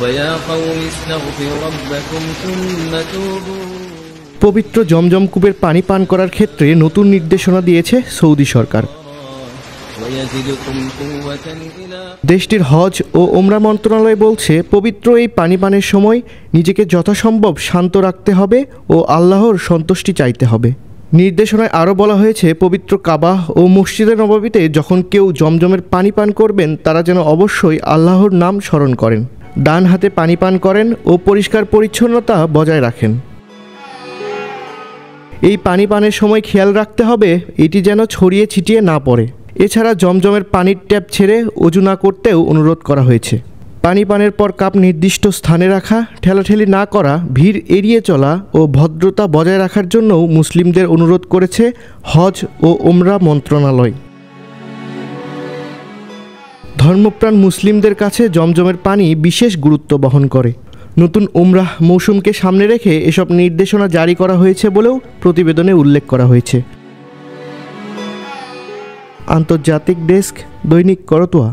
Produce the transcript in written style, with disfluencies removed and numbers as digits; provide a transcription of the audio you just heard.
ويا قوم استغفروا ربكم ثم توبوا। পবিত্র জমজম কূপের পানি পান করার ক্ষেত্রে নতুন নির্দেশনা দিয়েছে সৌদি সরকার। দেশটির হজ ও ওমরা মন্ত্রণালয় বলছে, পবিত্র এই পানি পানের সময় নিজেকে যথাসম্ভব শান্ত রাখতে হবে ও আল্লাহর সন্তুষ্টি চাইতে হবে। নির্দেশনায় আরও বলা হয়েছে, পবিত্র কাবা ও মসজিদে নববীতে যখন কেউ জমজমের পানি পান করবেন তারা যেন অবশ্যই আল্লাহর নাম স্মরণ করেন, ডান হাতে পানি পান করেন ও পরিষ্কার পরিচ্ছন্নতা বজায় রাখেন। এই পানি পানের সময় খেয়াল রাখতে হবে এটি যেন ছড়িয়ে ছিটিয়ে না পড়ে। এছাড়া জমজমের পানির ট্যাপ ছেড়ে অজু না করতেও অনুরোধ করা হয়েছে। পানি পানের পর কাপ নির্দিষ্ট স্থানে রাখা, ঠেলাঠেলি না করা, ভিড় এড়িয়ে চলা ও ভদ্রতা বজায় রাখার জন্যও মুসলিমদের অনুরোধ করেছে হজ ও ওমরা মন্ত্রণালয়। ধর্মপ্রাণ মুসলিমদের কাছে জমজমের পানি বিশেষ গুরুত্ব বহন করে। নতুন উমরাহ মৌসুমকে সামনে রেখে এসব নির্দেশনা জারি করা হয়েছে বলেও প্রতিবেদনে উল্লেখ করা হয়েছে। আন্তর্জাতিক ডেস্ক, দৈনিক করতোয়া।